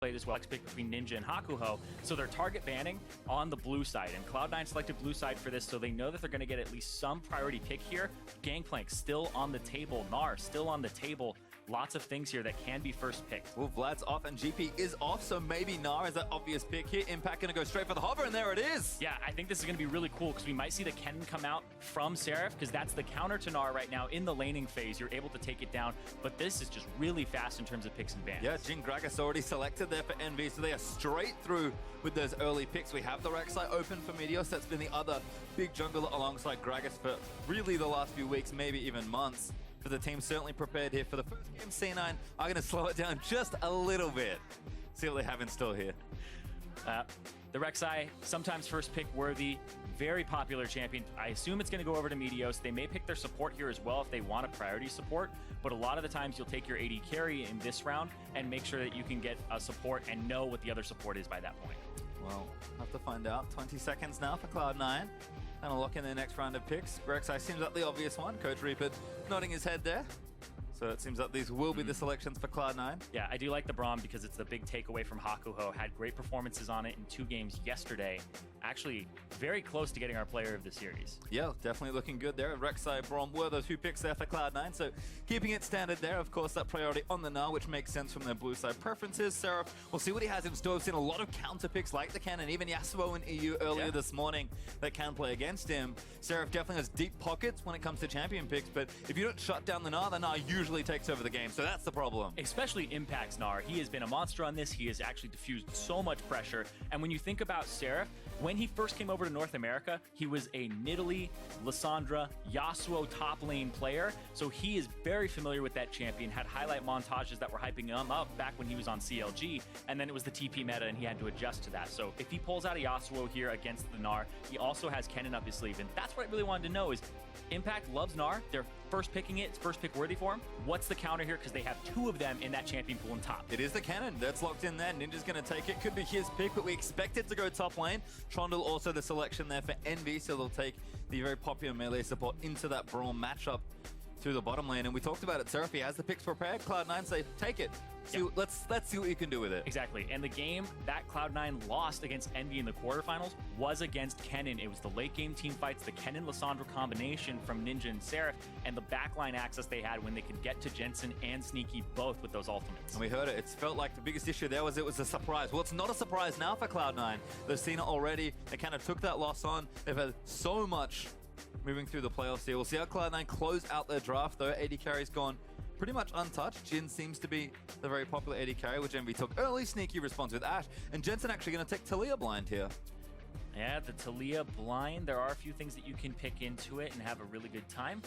played as well, pick between Ninja and Hakuho. So they're target banning on the blue side, and Cloud9 selected blue side for this, so they know that they're going to get at least some priority pick here. Gangplank still on the table, Gnar still on the table. Lots of things here that can be first picked. Well, Vlad's off and GP is off, so maybe Gnar is that obvious pick here. Impact going to go straight for the hover, and there it is. Yeah, I think this is going to be really cool because we might see the Kennen come out from Seraph because that's the counter to Gnar right now in the laning phase. You're able to take it down, but this is just really fast in terms of picks and bans. Yeah, Jin Gragas already selected there for Envy, so they are straight through with those early picks. We have the Rek'Sai open for Meteos. That's been the other big jungler alongside Gragas for really the last few weeks, maybe even months. For the team certainly prepared here for the first game. C9 are going to slow it down just a little bit. See what they have in store here. The Rek'Sai, sometimes first pick worthy, very popular champion. I assume it's going to go over to Meteos. They may pick their support here as well if they want a priority support, but a lot of the times you'll take your AD carry in this round and make sure that you can get a support and know what the other support is by that point. Well, have to find out. 20 seconds now for Cloud9. And lock in their next round of picks. Rek'Sai seems like the obvious one. Coach Reaper nodding his head there. So it seems like these will be the selections for Cloud9. Yeah, I do like the Braum because it's the big takeaway from Hakuho. Had great performances on it in 2 games yesterday. Actually, very close to getting our player of the series. Yeah, definitely looking good there. Rek'Sai, Braum were the 2 picks there for Cloud9. So keeping it standard there. Of course, that priority on the Gnar, which makes sense from their blue side preferences. Seraph, we'll see what he has in store. We've seen a lot of counter picks like the Cannon, even Yasuo and EU earlier this morning that can play against him. Seraph definitely has deep pockets when it comes to champion picks, but if you don't shut down the Gnar usually takes over the game. So that's the problem. Especially Impact's Gnar. He has been a monster on this. He has actually diffused so much pressure. And when you think about Seraph, when he first came over to North America, he was a Nidalee, Lissandra, Yasuo top lane player. So he is very familiar with that champion, had highlight montages that were hyping him up back when he was on CLG, and then it was the TP meta and he had to adjust to that. So if he pulls out a Yasuo here against the Gnar, he also has Kennen up his sleeve. And that's what I really wanted to know is, Impact loves Gnar. They're first picking it. It's first pick worthy for him. What's the counter here? Because they have 2 of them in that champion pool on top. It is the Cannon that's locked in there. Ninja's going to take it. Could be his pick, but we expect it to go top lane. Trundle also the selection there for Envy, so they'll take the very popular melee support into that Braum matchup through the bottom lane. And we talked about it. Seraph has the picks prepared. Cloud9 say, take it. Let's see what you can do with it. Exactly. And the game that Cloud9 lost against Envy in the quarterfinals was against Kennen. It was the late game team fights, the Kennen-Lissandra combination from Ninja and Seraph, and the backline access they had when they could get to Jensen and Sneaky both with those ultimates. And we heard it. It felt like the biggest issue there was it was a surprise. Well, it's not a surprise now for Cloud9. They've seen it already. They kind of took that loss on. They've had so much moving through the playoffs here. We'll see how Cloud9 close out their draft, though. AD carry's gone pretty much untouched. Jin seems to be the very popular AD carry, which Envy took early. Sneaky response with Ashe. And Jensen actually going to take Talia blind here. Yeah, the Talia blind. There are a few things that you can pick into it and have a really good time.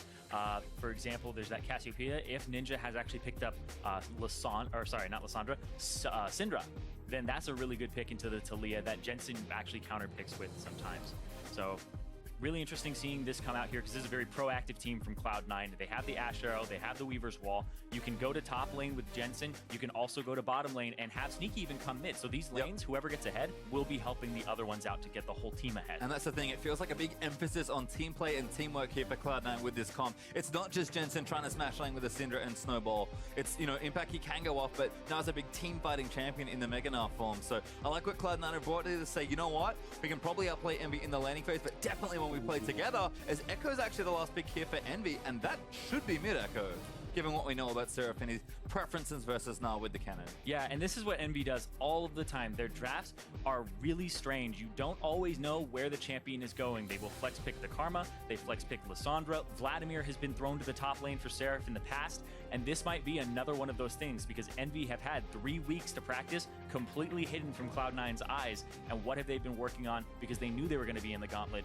For example, there's that Cassiopeia. If Ninja has actually picked up Syndra, then that's a really good pick into the Talia that Jensen actually counter picks with sometimes. So really interesting seeing this come out here because this is a very proactive team from Cloud9. They have the Ashe Arrow, they have the Weaver's Wall. You can go to top lane with Jensen. You can also go to bottom lane and have Sneaky even come mid. So these lanes, whoever gets ahead, will be helping the other ones out to get the whole team ahead. And that's the thing. It feels like a big emphasis on team play and teamwork here for Cloud9 with this comp. It's not just Jensen trying to smash lane with a Syndra and Snowball. It's, Impact, he can go off, but now is a big team fighting champion in the Mega Gnar form. So I like what Cloud9 have brought here to say, you know what? We can probably outplay Envy in the laning phase, but definitely when we play together, as Echo's actually the last pick here for Envy, and that should be mid Echo, given what we know about Seraph and his preferences versus Gnar with the Cannon. Yeah, and this is what Envy does all of the time. Their drafts are really strange. You don't always know where the champion is going. They will flex pick the Karma, they flex pick Lissandra. Vladimir has been thrown to the top lane for Seraph in the past, and this might be another one of those things because Envy have had 3 weeks to practice, completely hidden from Cloud9's eyes. And what have they been working on? Because they knew they were going to be in the gauntlet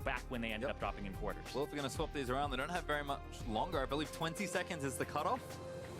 back when they ended up dropping in quarters. Well, if we're going to swap these around, they don't have very much longer. I believe 20 seconds is the cutoff.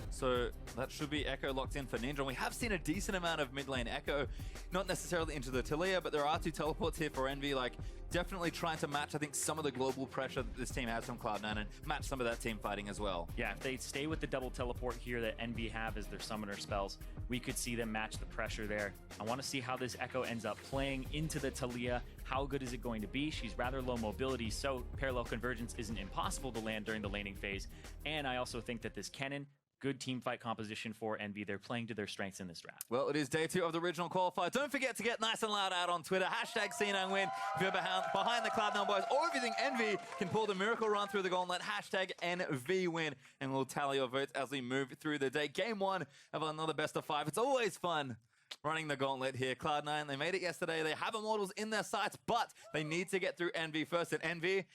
So that should be Echo locked in for Ninja. And we have seen a decent amount of mid lane Echo, not necessarily into the Talia, but there are 2 teleports here for Envy. Like, definitely trying to match, I think, some of the global pressure that this team has from Cloud9 and match some of that team fighting as well. Yeah, if they stay with the double teleport here that Envy have as their summoner spells, we could see them match the pressure there. I want to see how this Echo ends up playing into the Talia. How good is it going to be? She's rather low mobility, so parallel convergence isn't impossible to land during the laning phase. And I also think that this Kennen good team fight composition for Envy. They're playing to their strengths in this draft. Well, it is day 2 of the original qualifier. Don't forget to get nice and loud out on Twitter. Hashtag #C9win if you're behind the Cloud9 boys, or if you think Envy can pull the miracle run through the gauntlet. Hashtag NVWin, and we'll tally your votes as we move through the day. Game 1 of another best of 5. It's always fun running the gauntlet here. Cloud9, they made it yesterday. They have Immortals in their sights, but they need to get through Envy first. And Envy,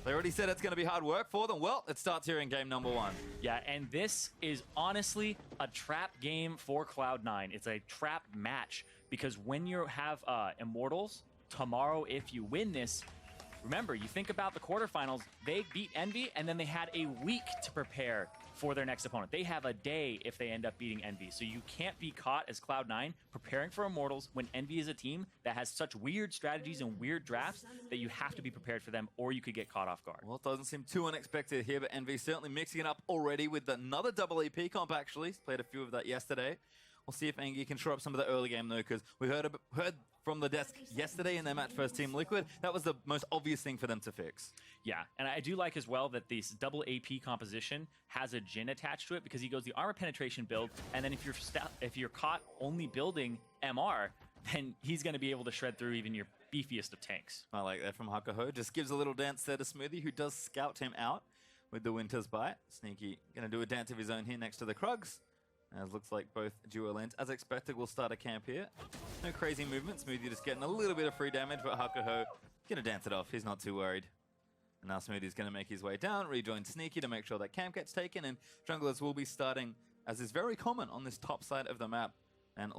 they already said it's going to be hard work for them. Well, it starts here in game number 1. Yeah, and this is honestly a trap game for Cloud9. It's a trap match because when you have Immortals, tomorrow if you win this, remember, you think about the quarterfinals, they beat Envy and then they had a week to prepare for their next opponent. They have a day if they end up beating Envy. So you can't be caught as Cloud9 preparing for Immortals when Envy is a team that has such weird strategies and weird drafts that you have to be prepared for them or you could get caught off guard. Well, it doesn't seem too unexpected here, but Envy certainly mixing it up already with another double AP comp, actually. Played a few of that yesterday. We'll see if Envy can shore up some of the early game, though, because we heard from the desk yesterday in their match versus Team Liquid, that was the most obvious thing for them to fix. Yeah, and I do like as well that this double AP composition has a Jhin attached to it because he goes the armor penetration build, and then if you're caught only building MR, then he's going to be able to shred through even your beefiest of tanks. I like that from Hakuho. Just gives a little dance there to Smoothie, who does scout him out with the Winter's Bite. Sneaky going to do a dance of his own here next to the Krugs. As looks like both duo lanes, as expected, will start a camp here. No crazy movement. Smoothie just getting a little bit of free damage, but Hakuho gonna dance it off. He's not too worried. And now Smoothie's gonna make his way down, rejoin Sneaky to make sure that camp gets taken, and junglers will be starting, as is very common on this top side of the map. And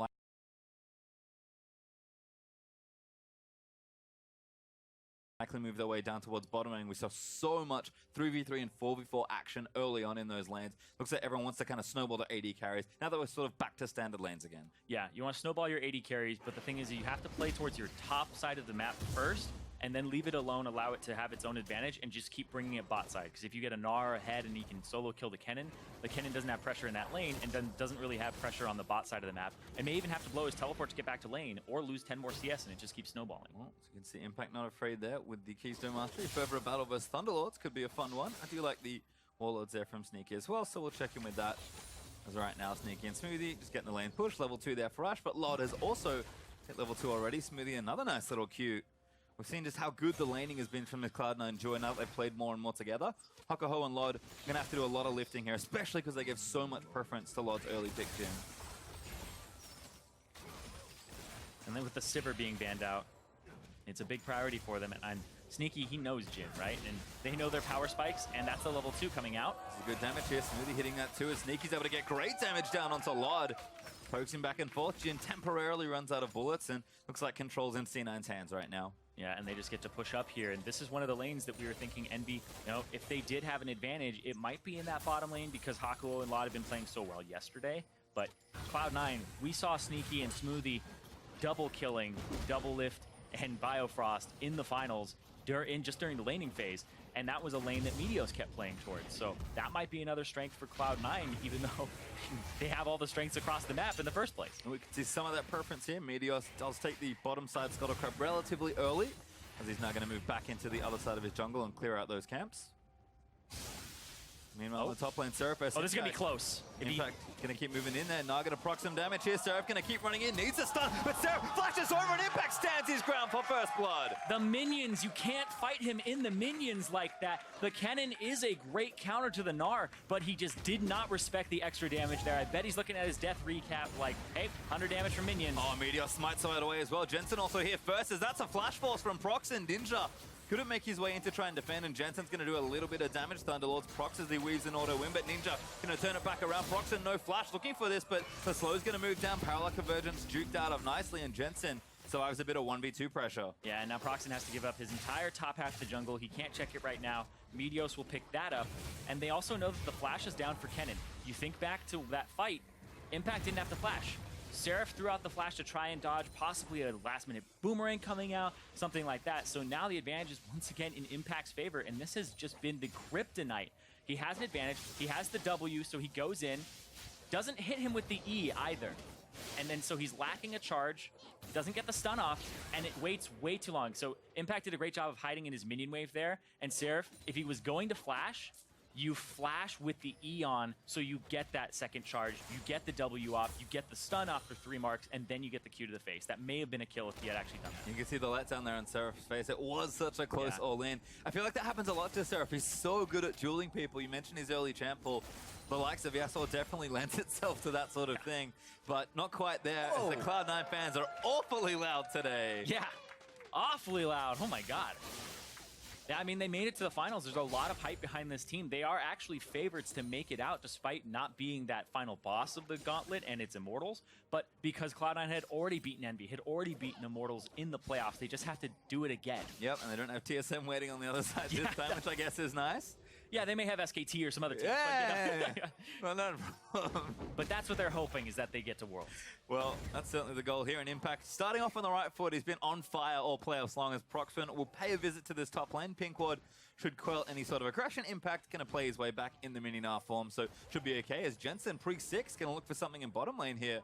likely move their way down towards bottom lane. We saw so much 3v3 and 4v4 action early on in those lanes. Looks like everyone wants to kind of snowball their AD carries. Now that we're sort of back to standard lanes again. Yeah, you want to snowball your AD carries, but the thing is you have to play towards your top side of the map first, and then leave it alone, allow it to have its own advantage, and just keep bringing it bot side. Because if you get a Gnar ahead and he can solo kill the Kennen doesn't have pressure in that lane and doesn't really have pressure on the bot side of the map, and may even have to blow his teleport to get back to lane, or lose 10 more CS, and it just keeps snowballing. Well, as you can see, Impact not afraid there with the Keystone Mastery. Further a battle versus Thunderlords could be a fun one. I do like the Warlords there from Sneaky as well, so we'll check in with that. As right now, Sneaky and Smoothie just getting the lane push. Level 2 there for Ash, but Lord has also hit level 2 already. Smoothie, another nice little Q. We've seen just how good the laning has been from the Cloud9 duo now that they've played more and more together. Hakuho and Lod are going to have to do a lot of lifting here, especially because they give so much preference to Lod's early pick Jhin. And then with the Sivir being banned out, it's a big priority for them. And Sneaky, he knows Jhin, right? And they know their power spikes, and that's a level 2 coming out. This is good damage here. Smoothie hitting that too, as Sneaky's able to get great damage down onto Lod. Pokes him back and forth. Jhin temporarily runs out of bullets, and looks like control's in C9's hands right now. Yeah, and they just get to push up here. And this is one of the lanes that we were thinking Envy, if they did have an advantage, it might be in that bottom lane because Hakuho and Lod have been playing so well yesterday. But Cloud9, we saw Sneaky and Smoothie double killing, double lift, and Biofrost in the finals just during the laning phase. And that was a lane that Meteos kept playing towards. So that might be another strength for Cloud9, even though they have all the strengths across the map in the first place. And we can see some of that preference here. Meteos does take the bottom side Scuttle Crab relatively early, as he's now going to move back into the other side of his jungle and clear out those camps. Meanwhile, on the top lane, Seraph. Oh, this is going to be close. Impact going to keep moving in there. Now going to proc some damage here. Seraph going to keep running in. Needs a stun, but Seraph flashes over and Impact stands his ground for first blood. The minions, you can't fight him in the minions like that. The Kennen is a great counter to the Gnar, but he just did not respect the extra damage there. I bet he's looking at his death recap like, hey, 100 damage from minions. Oh, Meteos smites right away as well. Jensen also here first, as that's a flash force from Procxin. Ninja couldn't make his way in to try and defend, and Jensen's going to do a little bit of damage. Thunderlord's Prox as he weaves an auto win, but Ninja going to turn it back around. Procxin, no flash, looking for this, but the slow's going to move down. Parallel Convergence juked out of nicely, and Jensen survives a bit of 1v2 pressure. Yeah, and now Procxin has to give up his entire top half of the jungle. He can't check it right now. Meteos will pick that up, and they also know that the flash is down for Kennen. You think back to that fight, Impact didn't have to flash. Seraph threw out the flash to try and dodge possibly a last-minute boomerang coming out, something like that. So now the advantage is once again in Impact's favor, and this has just been the kryptonite. He has an advantage. He has the W, so he goes in. Doesn't hit him with the E either. And then so he's lacking a charge, doesn't get the stun off, and it waits way too long. So Impact did a great job of hiding in his minion wave there, and Seraph, if he was going to flash, you flash with the E on, so you get that second charge, you get the W off, you get the stun off for 3 marks, and then you get the Q to the face. That may have been a kill if he had actually done that. You can see the letdown there on Seraph's face. It was such a close all-in. I feel like that happens a lot to Seraph. He's so good at dueling people. You mentioned his early champ pull. The likes of Yasuo definitely lends itself to that sort of thing, but not quite there. As the Cloud9 fans are awfully loud today. Yeah, awfully loud. Oh my god. Yeah, I mean, they made it to the finals. There's a lot of hype behind this team. They are actually favorites to make it out, despite not being that final boss of the gauntlet and its Immortals. But because Cloud9 had already beaten Envy, had already beaten Immortals in the playoffs, they just have to do it again. Yep, and they don't have TSM waiting on the other side this time, which I guess is nice. Yeah, they may have SKT or some other team. Yeah, but, well, but that's what they're hoping, is that they get to Worlds. Well, that's certainly the goal here in Impact. Starting off on the right foot, he's been on fire all playoffs long, as Procxin will pay a visit to this top lane. Pinkward should quell any sort of aggression. Impact going to play his way back in the mini-Gnar form, so should be okay, as Jensen, pre-6, going to look for something in bottom lane here.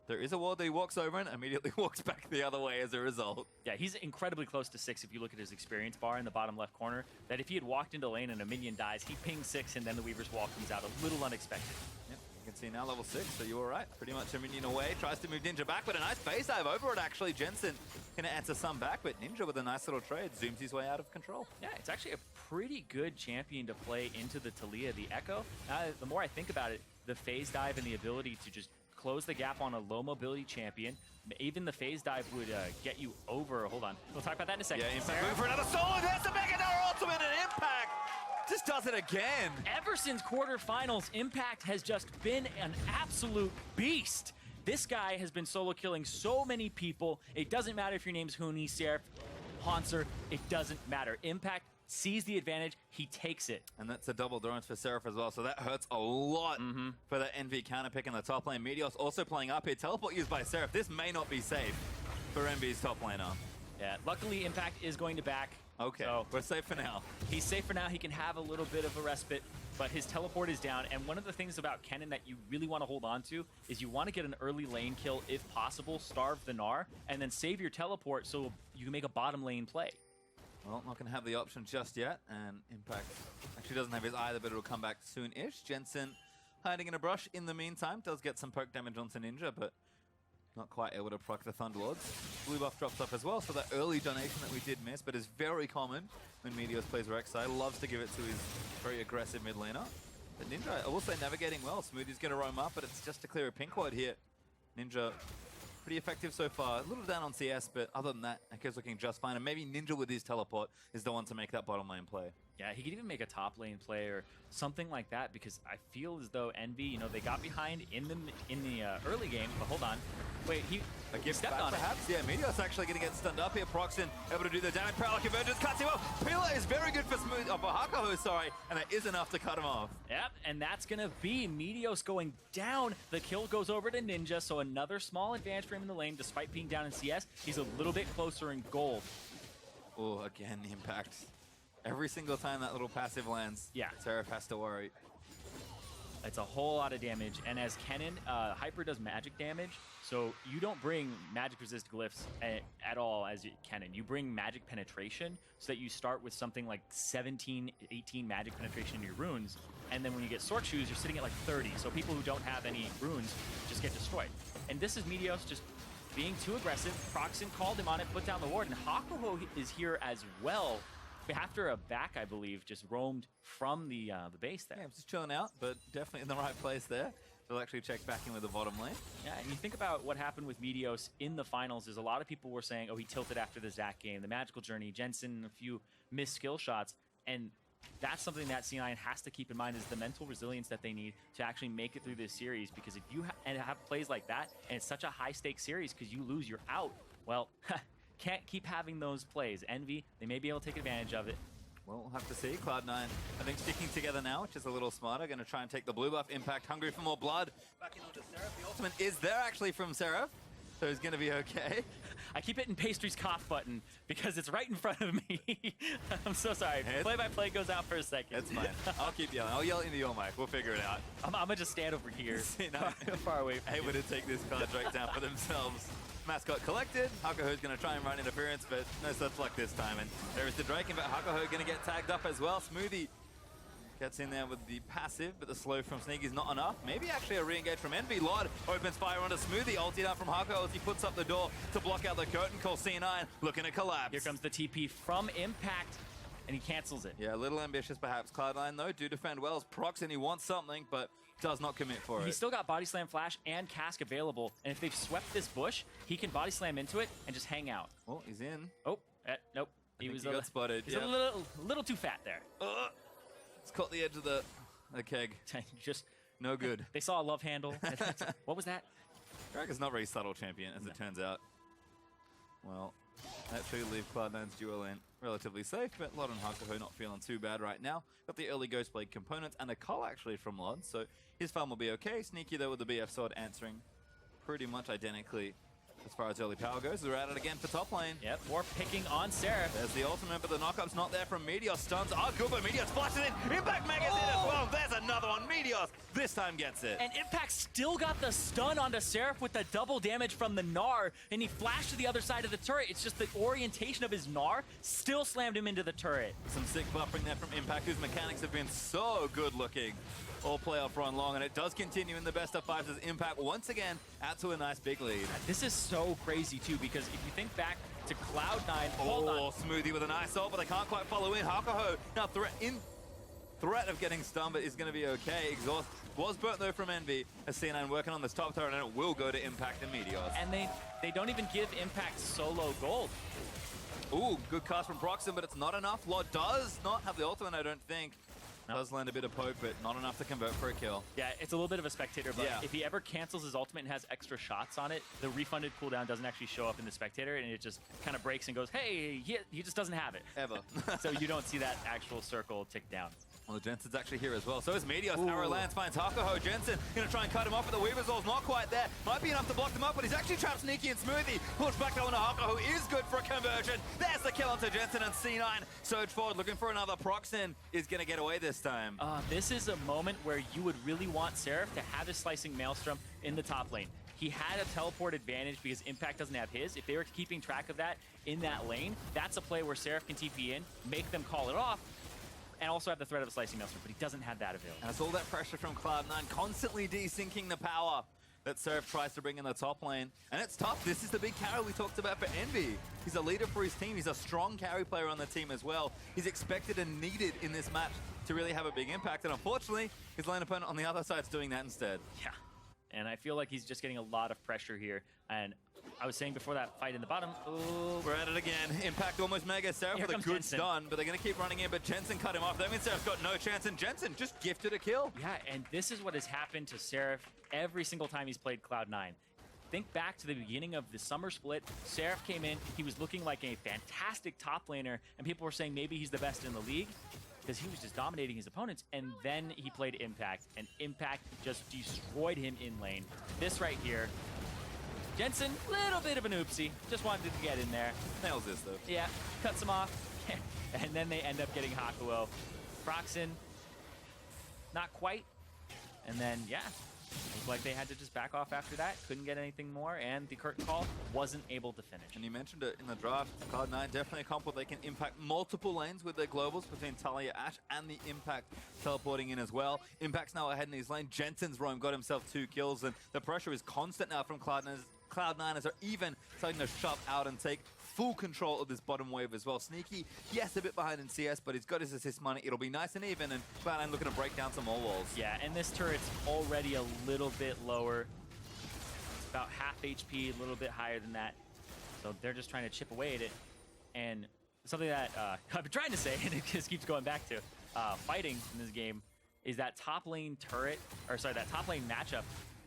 There is a ward that he walks over and immediately walks back the other way as a result. Yeah, he's incredibly close to 6 if you look at his experience bar in the bottom left corner. That if he had walked into lane and a minion dies, he pings 6 and then the Weaver's Wall comes out. A little unexpected. Yep, you can see now level 6, so you were right. Pretty much a minion away. Tries to move Ninja back, but a nice base dive over it actually. Jensen going to answer some back, but Ninja with a nice little trade zooms his way out of control. Yeah, it's actually a pretty good champion to play into the Taliyah, the Echo. The more I think about it, the phase dive and the ability to just close the gap on a low mobility champion. Even the phase dive would get you over. Hold on. We'll talk about that in a second. Yeah, Impact moving for another solo. There's the Meteos ultimate, and Impact just does it again. Ever since quarterfinals, Impact has just been an absolute beast. This guy has been solo killing so many people. It doesn't matter if your name's Huni, Seraph, Hanser. It doesn't matter. Impact sees the advantage, he takes it. And that's a double drones for Seraph as well, so that hurts a lot for that Envy counter pick in the top lane. Meteos also playing up here. Teleport used by Seraph. This may not be safe for Envy's top laner. Yeah, luckily Impact is going to back. Okay, so we're safe for now. He's safe for now. He can have a little bit of a respite, but his teleport is down. And one of the things about Kennen that you really want to hold on to is you want to get an early lane kill if possible, starve the Gnar, and then save your teleport so you can make a bottom lane play. Well, not going to have the option just yet, and Impact actually doesn't have his either, but it'll come back soon-ish. Jensen hiding in a brush in the meantime, does get some poke damage onto Ninja, but not quite able to proc the Thunderlords. Blue buff drops off as well, so that early donation that we did miss, but is very common when Meteos plays Rek'Sai. Loves to give it to his very aggressive mid laner. But Ninja, I will say, navigating well. Smoothie's going to roam up, but it's just to clear a Pinkward here. Ninja pretty effective so far. A little down on CS, but other than that, Echo's looking just fine. And maybe Ninja with his teleport is the one to make that bottom lane play. Yeah, he could even make a top lane play or something like that, because I feel as though Envy, you know, they got behind in the early game, but hold on. Wait, he stepped on perhaps? Yeah, Meteos actually going to get stunned up here. Procxin able to do the damage. Parallel convergence cuts him off. Pila is very good for Hakuho, sorry, and that is enough to cut him off. Yep, and that's going to be Meteos going down. The kill goes over to Ninja, so another small advantage for him in the lane. Despite being down in CS, he's a little bit closer in gold. Oh, again, Impact. Every single time that little passive lands, yeah, Seraph has to worry. It's a whole lot of damage, and as Kennen, Hyper does magic damage, so you don't bring magic resist glyphs at all as Kennen. You bring magic penetration, so that you start with something like 17, 18 magic penetration in your runes, and then when you get Sword Shoes, you're sitting at like 30, so people who don't have any runes just get destroyed. And this is Meteos just being too aggressive. Procxin called him on it, put down the ward, and Hakuho is here as well. After a back, I believe, just roamed from the base there. Yeah, just chilling out, but definitely in the right place there. They'll actually check back in with the bottom lane. Yeah, and you think about what happened with Meteos in the finals is a lot of people were saying, oh, he tilted after the Zac game, the Magical Journey, Jensen, a few missed skill shots, and that's something that C9 has to keep in mind is the mental resilience that they need to actually make it through this series, because if you have plays like that, and it's such a high-stakes series because you lose, you're out, well, can't keep having those plays. Envy, they may be able to take advantage of it. Well, we'll have to see. Cloud9, I think, sticking together now, which is a little smarter. Going to try and take the blue buff. Impact, hungry for more blood. Back in onto Seraph. The ultimate is there, actually, from Seraph. So he's going to be okay. I keep hitting Pastry's cough button because it's right in front of me. I'm so sorry. Play-by-play goes out for a second. It's fine. I'll keep yelling. I'll yell into your mic. We'll figure it out. I'm going to just stand over here. Far away from able to take this card right down for themselves. Mascot collected. Hakuho's going to try and run interference, but no such luck this time. And there is the Drake, but Hakuho going to get tagged up as well. Smoothie Gets in there with the passive, but the slow from Sneaky is not enough. Maybe actually a re-engage from Envy. Lord opens fire onto Smoothie, ulted out from Hakuho as he puts up the door to block out the curtain call. C9 looking to collapse. Here comes the TP from Impact, and he cancels it. Yeah, a little ambitious perhaps. Cloud9 though, do defend well. As Procxin, he wants something, but does not commit for it. He's still got Body Slam Flash and Cask available, and if they've swept this bush, he can Body Slam into it and just hang out. Oh, he's in. Oh, nope. He got spotted. He's a little too fat there. It's caught the edge of the keg. Just no good. They saw a love handle. What was that? Dragon's not very subtle champion, as it turns out. Well, that should leave Cloud9's duo lane relatively safe, but Lod and Hakuho not feeling too bad right now. Got the early Ghostblade components and a cull actually from Lod, so his farm will be okay. Sneaky though with the BF sword answering pretty much identically as far as early power goes. We're at it again for top lane. Yep, more picking on Seraph. There's the ultimate, but the knockup's not there from Meteos. Stuns are good, but Meteos flashes in. Impact Mega's in as well. There's another one. Meteos this time gets it. And Impact still got the stun onto Seraph with the double damage from the Gnar, and he flashed to the other side of the turret. It's just the orientation of his Gnar still slammed him into the turret. Some sick buffering there from Impact, whose mechanics have been so good looking all playoff run long, and it does continue in the best of fives as Impact once again out to a nice big lead. This is so crazy too, because if you think back to Cloud9, hold on. Smoothie with a nice ult, but they can't quite follow in. Hakuho now threat of getting stunned, but is going to be okay. Exhaust was burnt though from Envy as C9 working on this top turret, and it will go to Impact and Meteos. And they don't even give Impact solo gold. Ooh, good cast from Procxin, but it's not enough. Lod does not have the ultimate, I don't think. Nope. Does land a bit of poke, but not enough to convert for a kill. Yeah, it's a little bit of a spectator, but if he ever cancels his ultimate and has extra shots on it, the refunded cooldown doesn't actually show up in the spectator, and it just kind of breaks and goes, hey, he just doesn't have it. Ever. So you don't see that actual circle tick down. Well, Jensen's actually here as well. So is Meteos. Arrow lands, finds Hakuho. Jensen going to try and cut him off, but the Weaver's All's not quite there. Might be enough to block them up, but he's actually trapped Sneaky and Smoothie. Push back down to Hakuho is good for a conversion. There's the kill onto Jensen, and C9 surge forward looking for another. Procxin is going to get away this time. This is a moment where you would really want Seraph to have his Slicing Maelstrom in the top lane. He had a teleport advantage because Impact doesn't have his. If they were keeping track of that in that lane, that's a play where Seraph can TP in, make them call it off, and also have the threat of a Slicing Maelstrom, but he doesn't have that available. And it's all that pressure from Cloud9, constantly desyncing the power that Seraph tries to bring in the top lane. And it's tough. This is the big carry we talked about for Envy. He's a leader for his team. He's a strong carry player on the team as well. He's expected and needed in this match to really have a big impact. And unfortunately, his lane opponent on the other side is doing that instead. Yeah. And I feel like he's just getting a lot of pressure here. And I was saying before that fight in the bottom, we're at it again. Impact almost mega. Seraph with a good Jensen. stun, but they're going to keep running in, but Jensen cut him off. That means Seraph's got no chance, and Jensen just gifted a kill. Yeah, and this is what has happened to Seraph every single time he's played Cloud9. Think back to the beginning of the summer split. Seraph came in, he was looking like a fantastic top laner, and people were saying maybe he's the best in the league because he was just dominating his opponents, and then he played Impact, and Impact just destroyed him in lane. This right here, Jensen, little bit of an oopsie, just wanted to get in there. Nails this though. Yeah, cuts him off, and then they end up getting Hakuho. Procxin, not quite, and then, yeah, looked like they had to just back off after that, couldn't get anything more, and the curtain call wasn't able to finish. And you mentioned it in the draft, Cloud9 definitely a comp where they can impact multiple lanes with their globals between Talia, Ashe, and the Impact teleporting in as well. Impact's now ahead in his lane. Jensen's roam got himself 2 kills, and the pressure is constant now from Cloud9 are even starting to shove out and take full control of this bottom wave as well. Sneaky, yes, a bit behind in CS, but he's got his assist money. It'll be nice and even, and Cloud9 looking to break down some more walls. Yeah, and this turret's already a little bit lower. It's about half HP, a little bit higher than that. So they're just trying to chip away at it. And something that I've been trying to say, and it just keeps going back to, fighting in this game, is that top lane turret, or sorry, that top lane matchup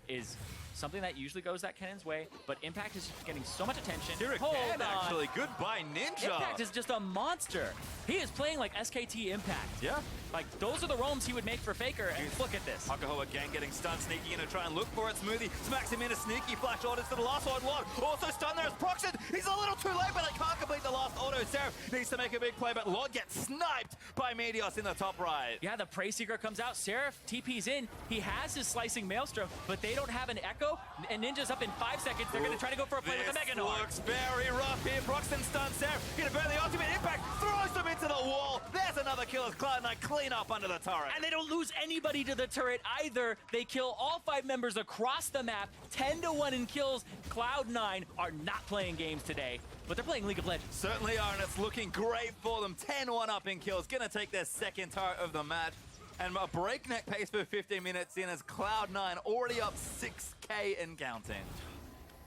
is something that usually goes that Kennen's way, but Impact is getting so much attention. Here again, actually. Goodbye, Ninja. Impact is just a monster. He is playing like SKT Impact. Yeah. Like, those are the roams he would make for Faker, and look at this. Hakuho again getting stunned. Sneaky gonna try and look for it. Smoothie smacks him in a Sneaky. Flash orders to the last one. Lord also stunned there as Procxin. He's a little little too late, but I can't complete the last auto. Seraph needs to make a big play, but Lord gets sniped by Meteos in the top right. Yeah, the Prey Seeker comes out. Seraph TP's in. He has his Slicing Maelstrom, but they don't have an Echo. And Ninja's up in 5 seconds. They're going to try to go for a play with the Mega This Gnar. looks very rough here. Procxin stuns Seraph. Gonna burn the ultimate impact. Throws them into the wall. There's another kill as Cloud9 clean up under the turret. And they don't lose anybody to the turret either. They kill all 5 members across the map. 10-1 in kills. Cloud9 are not playing games today, but they're playing League of Legends. Certainly are, and it's looking great for them. 10-1 up in kills. Gonna take their second turret of the match. And a breakneck pace for 15 minutes in as Cloud9 already up 6K and counting.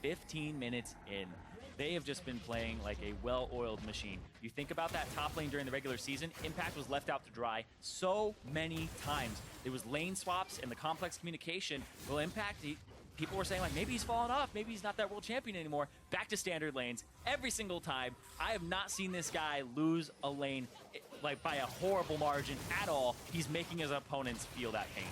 15 minutes in. They have just been playing like a well-oiled machine. You think about that top lane during the regular season, Impact was left out to dry so many times. There was lane swaps and the complex communication. Well, Impact, people were saying like, maybe he's fallen off, maybe he's not that world champion anymore. Back to standard lanes every single time. I have not seen this guy lose a lane like by a horrible margin at all. He's making his opponents feel that pain.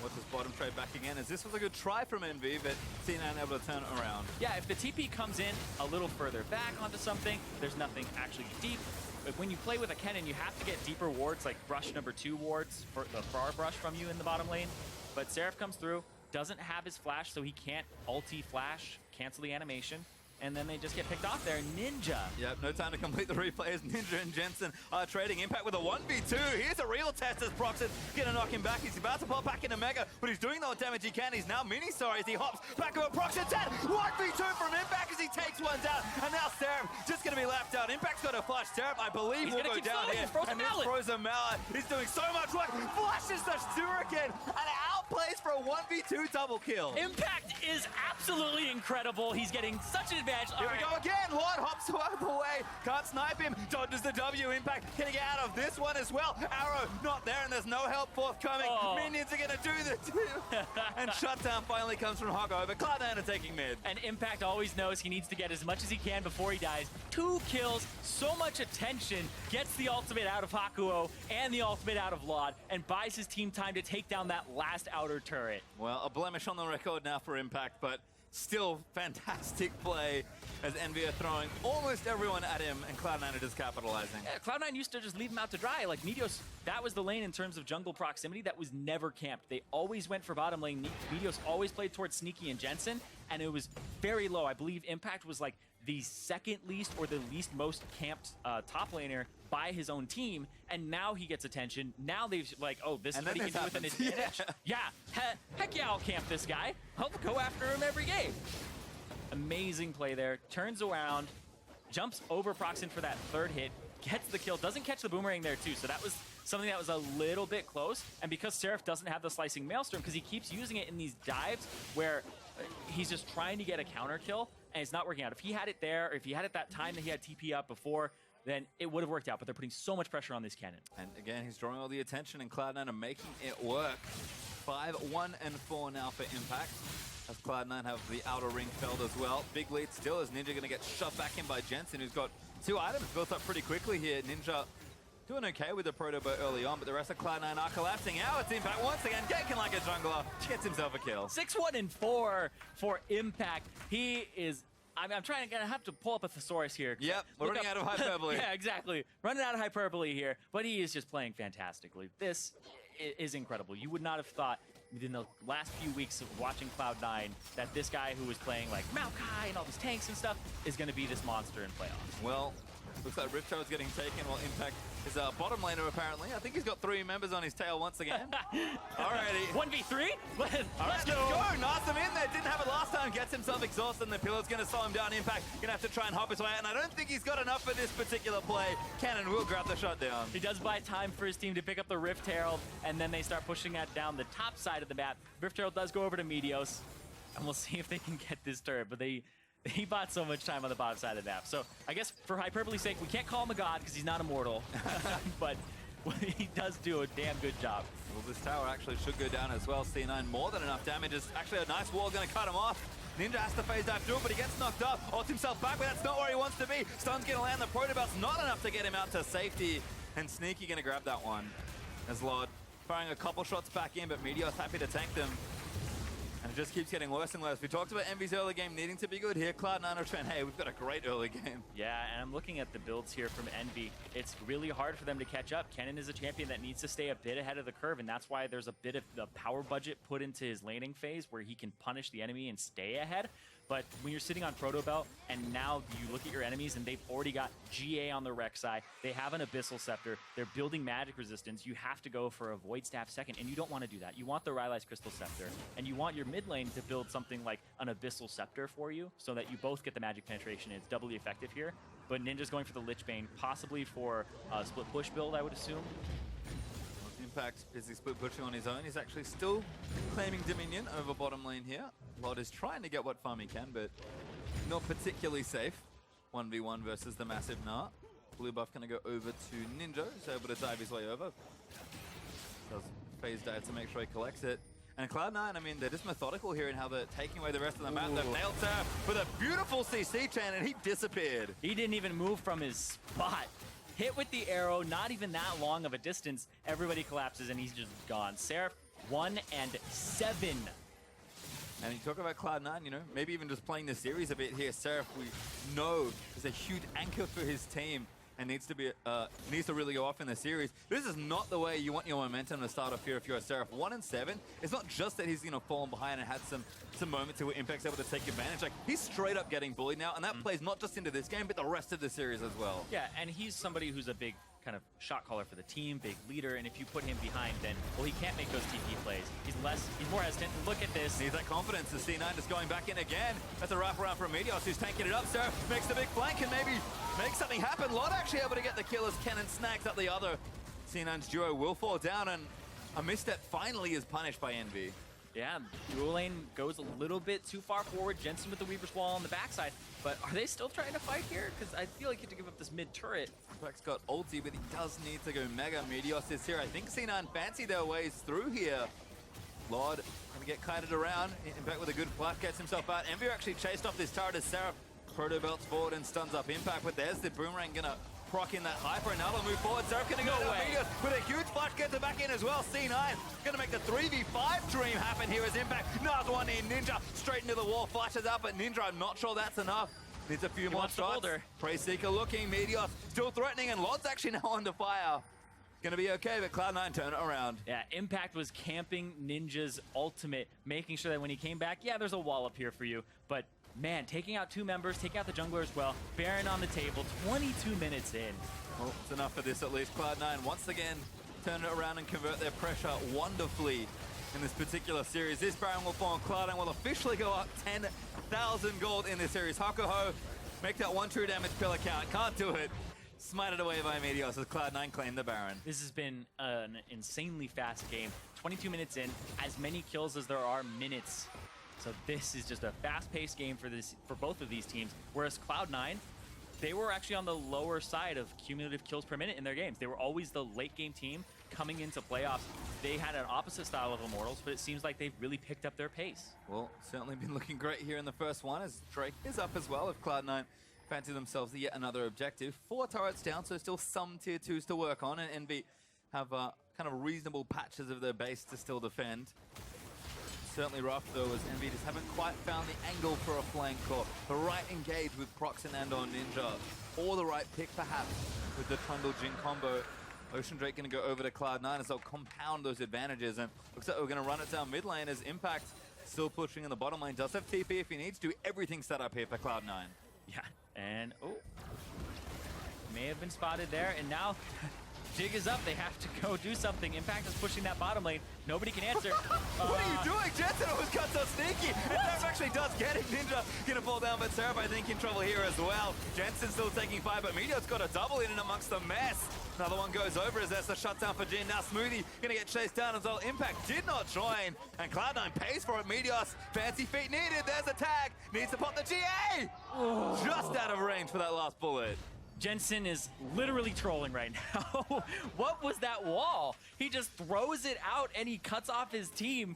Watch his bottom trade back again, as this was a good try from Envy, but C9 able to turn it around. Yeah, if the TP comes in a little further back onto something, there's nothing actually deep. But when you play with a Kennen, you have to get deeper wards, like brush number 2 wards for the far brush from you in the bottom lane. But Seraph comes through, doesn't have his flash, so he can't ulti flash, cancel the animation. And then they just get picked off there. Ninja. Yep, no time to complete the replay as Ninja and Jensen are trading Impact with a 1v2. Here's a real test as Procxin gonna knock him back. He's about to pop back into Mega, but he's doing the damage he can. He's now mini-sorry as he hops back over Procxin. 1v2 from Impact as he takes one down. And now Seraph just gonna be left out. Impact's got a flash. Seraph, I believe, will go down here. And this Frozen Mallet is doing so much work. Flashes the Shuriken and outplays for a 1v2 double kill. Impact is absolutely incredible. He's getting such an advantage. Here we go again. Lord hops out of the way. Can't snipe him. Dodges the W. Impact can get out of this one as well. Arrow not there, and there's no help forthcoming. Minions are going to do the and shutdown finally comes from Hakuho, but Cloud9 are taking mid. And Impact always knows he needs to get as much as he can before he dies. 2 kills, so much attention, gets the ultimate out of Hakuho and the ultimate out of Lod, and buys his team time to take down that last outer turret. Well, a blemish on the record now for Impact, but still fantastic play as Envy are throwing almost everyone at him, and Cloud9 are just capitalizing. Yeah, Cloud9 used to just leave him out to dry. Like Meteos, that was the lane in terms of jungle proximity that was never camped. They always went for bottom lane. Meteos always played towards Sneaky and Jensen, and it was very low. I believe Impact was like the second least or the least most camped top laner by his own team, and now he gets attention. Now they've like, oh, this is what he can do with an advantage. Yeah, heck yeah, I'll camp this guy. I'll go after him every game. Amazing play there. Turns around, jumps over Procxin for that 3rd hit, gets the kill, doesn't catch the boomerang there too, so that was something that was a little bit close. And because Seraph doesn't have the Slicing Maelstrom, because he keeps using it in these dives where he's just trying to get a counter kill, and it's not working out. If he had it there, or if he had it that time that he had TP up before, then it would have worked out, but they're putting so much pressure on this Kennen. And again, he's drawing all the attention, and Cloud9 are making it work. 5-1-4 now for Impact, as Cloud9 have the outer ring felled as well. Big lead still as Ninja gonna get shoved back in by Jensen, who's got 2 items built up pretty quickly here. Ninja doing okay with the Proto Bow early on, but the rest of Cloud9 are collapsing. Now it's Impact once again, ganking like a jungler, gets himself a kill. 6-1-4 for Impact. He is... I'm gonna have to pull up a thesaurus here. Yep, we're running out of hyperbole. Yeah, exactly. Running out of hyperbole here, but he is just playing fantastically. This is incredible. You would not have thought in the last few weeks of watching Cloud9 that this guy who was playing like Maokai and all these tanks and stuff is gonna be this monster in playoffs. Well, looks like Rift is getting taken while Impact is a bottom laner apparently. I think he's got 3 members on his tail once again. Alrighty. 1v3? Let's go. Nice him in there. Didn't have it last time. Gets himself exhausted and the pillar's going to slow him down. Impact going to have to try and hop his way out. And I don't think he's got enough for this particular play. Cannon will grab the shutdown. He does buy time for his team to pick up the Rift Herald, and then they start pushing that down the top side of the map. Rift Herald does go over to Meteos, and we'll see if they can get this turret. But he bought so much time on the bottom side of the map. So I guess for hyperbole's sake, we can't call him a god because he's not immortal. But he does do a damn good job. Well, this tower actually should go down as well. C9 more than enough damage. It's actually a nice wall going to cut him off. Ninja has to phase dive through it, but he gets knocked up. Ults himself back, but that's not where he wants to be. Stun's going to land. The Protobelt's not enough to get him out to safety. And Sneaky going to grab that one as Lord firing a couple shots back in, but Meteos happy to tank them. And It just keeps getting worse and worse. We talked about Envy's early game needing to be good here. Cloud9 are trying, hey, we've got a great early game. Yeah, and I'm looking at the builds here from Envy. It's really hard for them to catch up. Kennen is a champion that needs to stay a bit ahead of the curve, and that's why there's a bit of the power budget put into his laning phase where he can punish the enemy and stay ahead. But when you're sitting on Proto Belt and now you look at your enemies and they've already got GA on the Rex side, they have an Abyssal Scepter, they're building magic resistance, you have to go for a Void Staff second, and you don't want to do that. You want the Rylai's Crystal Scepter, and you want your mid lane to build something like an Abyssal Scepter for you so that you both get the magic penetration and it's doubly effective here. But Ninja's going for the Lich Bane, possibly for a split push build, I would assume. Impact busy split pushing on his own. He's actually still claiming dominion over bottom lane here. Lod is trying to get what farm he can, but not particularly safe. 1v1 versus the massive Gnar. Blue buff going to go over to Ninja. He's able to dive his way over. Does phase dive to make sure he collects it. And Cloud9, I mean, they're just methodical here in how they're taking away the rest of the map. They've nailed Seraph with a beautiful CC chain, and he disappeared. He didn't even move from his spot. Hit with the arrow, not even that long of a distance. Everybody collapses and he's just gone. Seraph 1 and 7. And you talk about Cloud9, you know, maybe even just playing the series a bit here. Seraph, we know, is a huge anchor for his team and needs to really go off in the series. This is not the way you want your momentum to start off here if you're a Seraph. 1 and 7. It's not just that he's, you know, fallen behind and had some moments where Impact's able to take advantage. Like, he's straight up getting bullied now, and that plays not just into this game, but the rest of the series as well. Yeah, and he's somebody who's a big kind of shot caller for the team, big leader, and if you put him behind, then, well, he can't make those TP plays. He's more hesitant. Look at this. Needs that confidence. The C9 just going back in again. That's a wraparound from Meteos, who's tanking it up. Seraph makes the big flank and maybe make something happen. Lod actually able to get the kill as Kennen snags up the other. C9's duo will fall down, and a misstep finally is punished by Envy. Yeah, dual lane goes a little bit too far forward. Jensen with the Weaver's Wall on the backside. But are they still trying to fight here? Because I feel like you have to give up this mid turret. Impact's got ulti, but he does need to go mega. Meteos is here. I think C9 fancy their ways through here. Lord gonna get kited around. Impact with a good flash gets himself out. Envy actually chased off this turret as Seraph Proto belts forward and stuns up Impact. But there's the boomerang gonna proc in that hyper, and now they'll move forward. Seraph gonna go down Meteos with a huge flash, gets it back in as well. C9 gonna make the 3v5 dream happen here as Impact. Another one in. Ninja straight into the wall, flashes out, but Ninja, I'm not sure that's enough. Needs a few more shots. Prey Seeker looking, Meteos still threatening, and Lod's actually now under fire. Gonna be okay, but Cloud9 turn it around. Yeah, Impact was camping Ninja's ultimate, making sure that when he came back, yeah, there's a wall up here for you, but man, taking out 2 members, taking out the jungler as well. Baron on the table, 22 minutes in. Well, it's enough for this at least. Cloud9 once again turn it around and convert their pressure wonderfully in this particular series. This Baron will fall, and Cloud9 will officially go up 10,000 gold in this series. Hakuho, make that 1 true damage pillar count. Can't do it. Smited away by Meteos as Cloud9 claim the Baron. This has been an insanely fast game. 22 minutes in, as many kills as there are minutes. So this is just a fast-paced game for both of these teams, whereas Cloud9, they were actually on the lower side of cumulative kills per minute in their games. They were always the late-game team coming into playoffs. They had an opposite style of Immortals, but it seems like they've really picked up their pace. Well, certainly been looking great here in the first one as Drake is up as well if Cloud9 fancy themselves yet another objective. 4 turrets down, so still some tier 2s to work on, and Envy have kind of reasonable patches of their base to still defend. Certainly rough though, as Envy just haven't quite found the angle for a flank or the right engage with Procxin and on Ninja, or the right pick perhaps with the Trundle Jin combo. Ocean Drake gonna go over to Cloud9 as they'll compound those advantages, and looks like we're gonna run it down mid lane as Impact still pushing in the bottom lane. Does have TP if he needs to. Everything set up here for Cloud9. Yeah, and may have been spotted there, and now Jig is up. They have to go do something. Impact is pushing that bottom lane. Nobody can answer. What are you doing? Jensen always got so sneaky. And Seraph actually does get it. Ninja gonna fall down, but Seraph, I think, in trouble here as well. Jensen still taking 5, but Meteos got a double in and amongst the mess. Another one goes over as there's a shutdown for Jin. Now Smoothie gonna get chased down as well. Impact did not join, and Cloud9 pays for it. Meteos, fancy feet needed. There's a tag. Needs to pop the GA. Just out of range for that last bullet. Jensen is literally trolling right now. What was that wall? He just throws it out and he cuts off his team.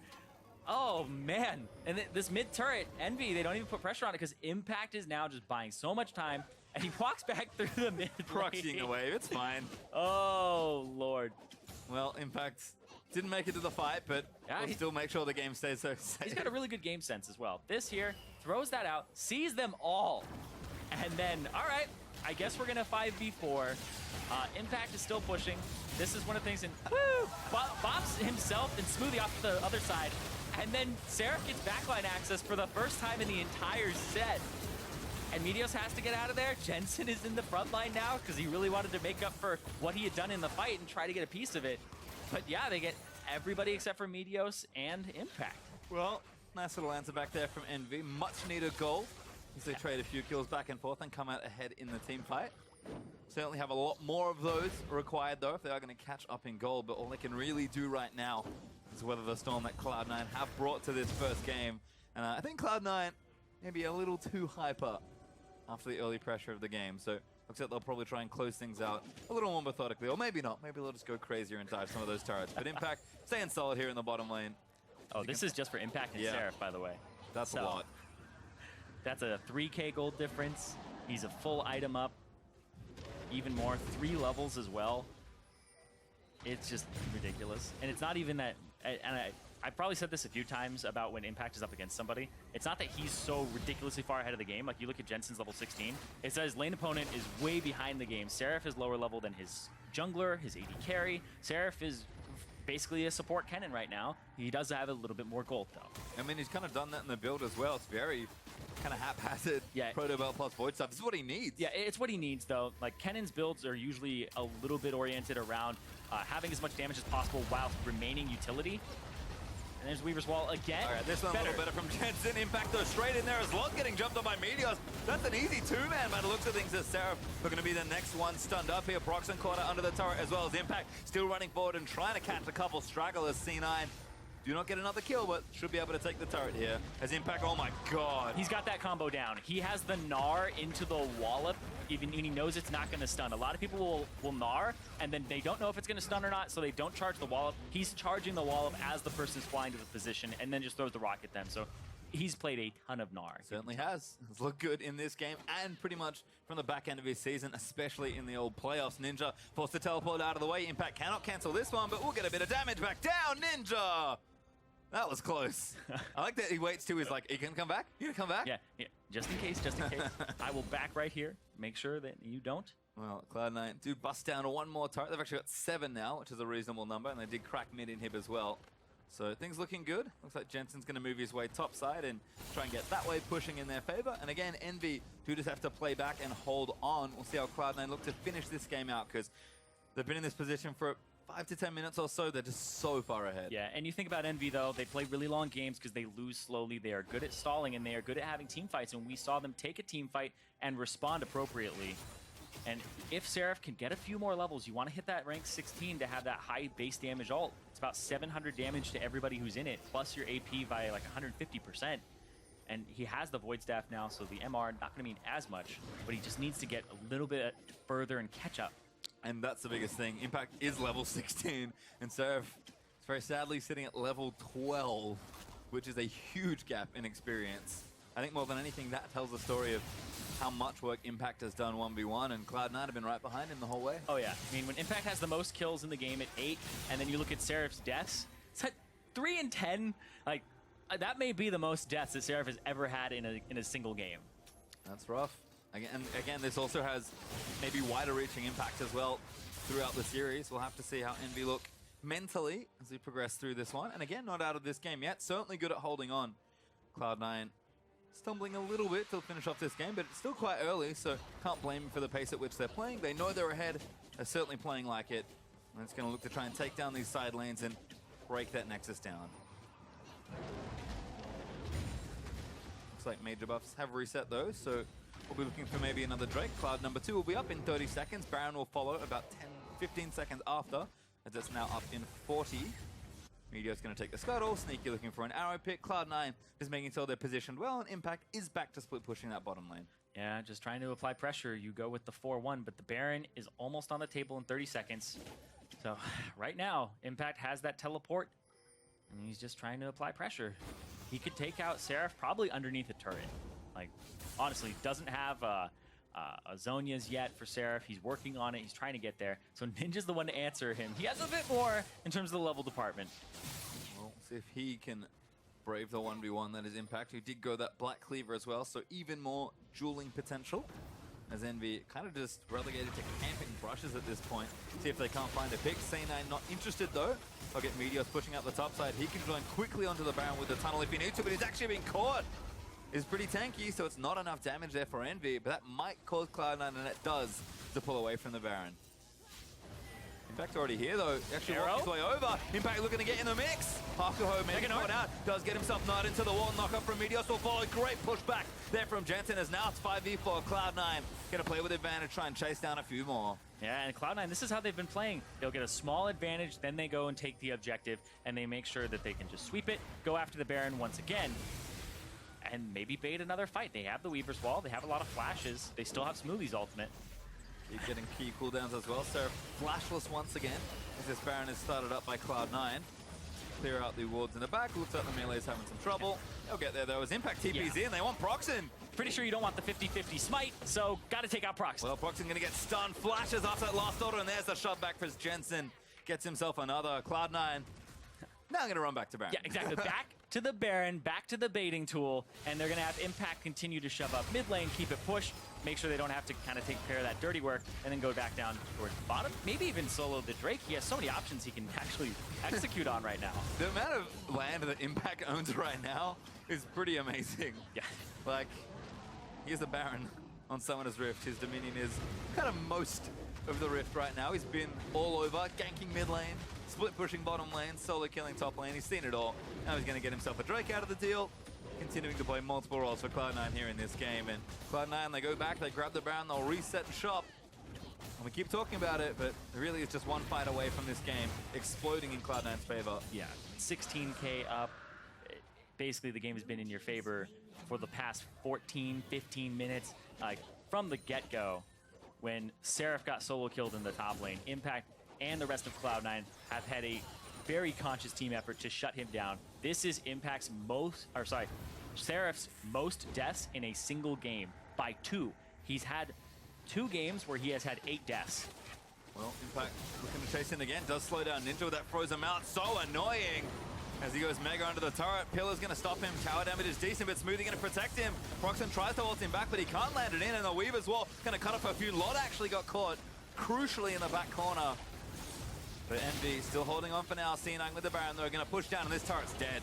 Oh, man. And this mid turret, Envy, they don't even put pressure on it because Impact is now just buying so much time, and he walks back through the mid lane. Proxying away. It's fine. Oh, Lord. Well, Impact Didn't make it to the fight, but Yeah, we'll still make sure the game stays so safe. He's got a really good game sense as well. This here throws that out, sees them all, and then, all right, I guess we're going to 5v4. Impact is still pushing. This is one of the things, and woo! Bops himself and Smoothie off to the other side, and then Seraph gets backline access for the first time in the entire set. And Meteos has to get out of there. Jensen is in the front line now because he really wanted to make up for what he had done in the fight and try to get a piece of it. But yeah, they get everybody except for Meteos and Impact. Well, nice little answer back there from Envy. Much needed goal as they trade a few kills back and forth and come out ahead in the team fight. Certainly have a lot more of those required though if they are going to catch up in gold, but all they can really do right now is weather the storm that Cloud9 have brought to this first game. And I think Cloud9 maybe a little too hyper after the early pressure of the game. So looks like they'll probably try and close things out a little more methodically, or maybe not. Maybe they'll just go crazier and dive some of those turrets. But Impact staying solid here in the bottom lane. Oh, this is just for Impact and Seraph, by the way. That's a lot. That's a 3K gold difference. He's a full item up. Even more, 3 levels as well. It's just ridiculous. And it's not even that, and I've probably said this a few times about when Impact is up against somebody. It's not that he's so ridiculously far ahead of the game. Like, you look at Jensen's level 16. It says lane opponent is way behind the game. Seraph is lower level than his jungler, his AD carry. Seraph is basically a support cannon right now. He does have a little bit more gold, though. I mean, he's kind of done that in the build as well. It's very kind of haphazard. Yeah. Proto Belt plus Void stuff. This is what he needs. Yeah, it's what he needs, though. Like, Kennan's builds are usually a little bit oriented around having as much damage as possible while remaining utility. And there's Weaver's Wall again. All right, this one a little better from Jensen. Impact though straight in there as well, getting jumped on by Meteos. That's an easy two-man by the looks of things. As Seraph are going to be the next one stunned up here. Procxin caught under the turret as well as Impact still running forward and trying to catch a couple stragglers. C9 do not get another kill, but should be able to take the turret here. As Impact, oh my god. He's got that combo down. He has the Gnar into the wallop, even when he knows it's not going to stun. A lot of people will Gnar, and then they don't know if it's going to stun or not, so they don't charge the wallop. He's charging the wallop as the person's flying to the position, and then just throws the rock at them. So he's played a ton of Gnar. Certainly has. It's looked good in this game, and pretty much from the back end of his season, especially in the old playoffs. Ninja forced to teleport out of the way. Impact cannot cancel this one, but we'll get a bit of damage back down. Ninja! That was close. I like that he waits too. He's like, "You can come back? You can come back?" Yeah, just in case, just in case. I will back right here. Make sure that you don't. Well, Cloud9 do bust down to one more turret. They've actually got 7 now, which is a reasonable number, and they did crack mid-inhib as well. So things looking good. Looks like Jensen's going to move his way topside and try and get that way pushing in their favor. And again, Envy do just have to play back and hold on. We'll see how Cloud9 look to finish this game out, because they've been in this position for 5 to 10 minutes or so. They're just so far ahead. Yeah, and you think about Envy, though, they play really long games because they lose slowly. They are good at stalling, and they are good at having team fights, and we saw them take a team fight and respond appropriately. And if Seraph can get a few more levels, you want to hit that rank 16 to have that high base damage ult. It's about 700 damage to everybody who's in it, plus your AP by like 150%. And he has the Void Staff now, so the MR not going to mean as much, but he just needs to get a little bit further and catch up. And that's the biggest thing. Impact is level 16, and Seraph is very sadly sitting at level 12, which is a huge gap in experience. I think more than anything, that tells the story of how much work Impact has done 1v1, and Cloud9 have been right behind him the whole way. Oh yeah, I mean, when Impact has the most kills in the game at 8, and then you look at Seraph's deaths, it's at 3 and 10. Like, that may be the most deaths that Seraph has ever had in a single game. That's rough. Again, this also has maybe wider reaching impact as well throughout the series. We'll have to see how Envy look mentally as we progress through this one. And again, not out of this game yet. Certainly good at holding on. Cloud9 stumbling a little bit to finish off this game, but it's still quite early, so can't blame them for the pace at which they're playing. They know they're ahead. They're certainly playing like it. And it's going to look to try and take down these side lanes and break that Nexus down. Looks like major buffs have reset though, so we'll be looking for maybe another Drake. Cloud number 2 will be up in 30 seconds. Baron will follow about 10-15 seconds after, as it's now up in 40. Meteos going to take the scuttle. Sneaky looking for an arrow pick. Cloud9 is making sure they're positioned well, and Impact is back to split pushing that bottom lane. Yeah, just trying to apply pressure. You go with the 4-1, but the Baron is almost on the table in 30 seconds. So right now, Impact has that teleport, and he's just trying to apply pressure. He could take out Seraph probably underneath a turret. Like, honestly, doesn't have Azonia's yet for Seraph. He's working on it. He's trying to get there. So Ninja's the one to answer him. He has a bit more in terms of the level department. Well, see if he can brave the 1v1 that is Impact, who did go that Black Cleaver as well, so even more dueling potential. As Envy kind of just relegated to camping brushes at this point. See if they can't find a pick. C9 not interested though. They'll get Meteos pushing up the top side. He can join quickly onto the Baron with the tunnel if he needs to, but he's actually being caught. Is pretty tanky, so it's not enough damage there for Envy, but that might cause Cloud9, and it does, to pull away from the Baron. Impact already here though, actually walking his way over. Impact looking to get in the mix. Hakuho making it out, does get himself knifed into the wall. Knock up from Meteos will follow. Great pushback there from Jensen, as now it's 5v4. Cloud9 gonna play with advantage, try and chase down a few more. Yeah, and Cloud9, this is how they've been playing. They'll get a small advantage, then they go and take the objective, and they make sure that they can just sweep it, go after the Baron once again, and maybe bait another fight. They have the Weaver's Wall, they have a lot of flashes, they still have Smoothie's ultimate. Keep getting key cooldowns as well. Seraph flashless once again, as this Baron is started up by Cloud9. Clear out the wards in the back. Looks like the melee's having some trouble. They'll get there though, as Impact TP's in. They want Procxin. Pretty sure you don't want the 50-50 smite, so gotta take out Procxin. Well, Procxin gonna get stunned. Flashes after that last order, and there's the shot back for Jensen. Gets himself another. Cloud9. Now I'm gonna run back to Baron. Yeah, exactly. Back to the Baron, back to the baiting tool, and they're gonna have Impact continue to shove up mid lane, keep it pushed, make sure they don't have to kind of take care of that dirty work, and then go back down towards the bottom. Maybe even solo the Drake. He has so many options he can actually execute on right now. The amount of land that Impact owns right now is pretty amazing. Yeah. Like, here's the Baron on Summoner's Rift. His Dominion is kind of most of the Rift right now. He's been all over, ganking mid lane, split pushing bottom lane, solo killing top lane. He's seen it all. Now he's going to get himself a Drake out of the deal. Continuing to play multiple roles for Cloud9 here in this game. And Cloud9, they go back, they grab the Baron, they'll reset and shop. And we keep talking about it, but it really is just one fight away from this game exploding in Cloud9's favor. Yeah, 16K up. Basically, the game has been in your favor for the past 14, 15 minutes. From the get-go, when Seraph got solo killed in the top lane, Impact and the rest of Cloud9 have had a very conscious team effort to shut him down. This is Impact's Seraph's most deaths in a single game by 2. He's had 2 games where he has had 8 deaths. Well, Impact looking to chase in again. Does slow down Ninja with that frozen mount. So annoying. As he goes mega under the turret. Pillar's going to stop him. Tower damage is decent, but Smoothie going to protect him. Procxin tries to ult him back, but he can't land it in. And the Weaver's Wall going to cut off a few. Lot actually got caught crucially in the back corner. But Envy still holding on for now. C9 with the Baron. They're going to push down, and this turret's dead.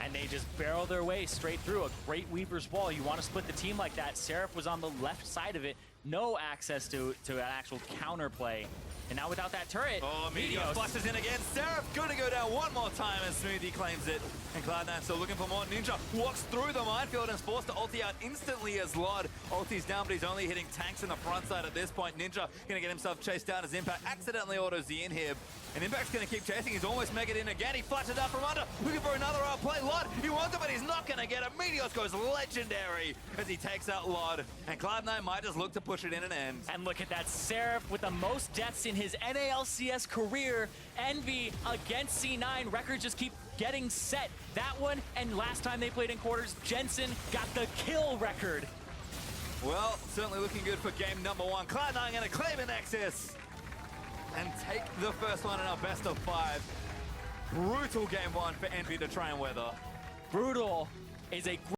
And they just barrel their way straight through a great Weaver's Wall. You want to split the team like that. Seraph was on the left side of it. No access to an actual counter play. And now without that turret, Meteos flushes in again. Seraph going to go down one more time as Smoothie claims it. And Cloud9 still looking for more. Ninja walks through the minefield and is forced to ulti out instantly as Lod. Ulti's down, but he's only hitting tanks in the front side at this point. Ninja going to get himself chased down as Impact accidentally autos the inhib. And Impact's going to keep chasing. He's almost megaed in again. He flashes out from under, looking for another outplay. Lod, he wants it, but he's not going to get it. Meteos goes legendary as he takes out Lod. And Cloud9 might just look to push it in and end. And look at that, Seraph with the most deaths in his NALCS career. Envy against C9. Records just keep getting set. That one, and last time they played in quarters, Jensen got the kill record. Well, certainly looking good for game number 1. Cloud9 going to claim a Nexus and take the first one in our best of 5. Brutal game 1 for Envy to try and weather. Brutal is a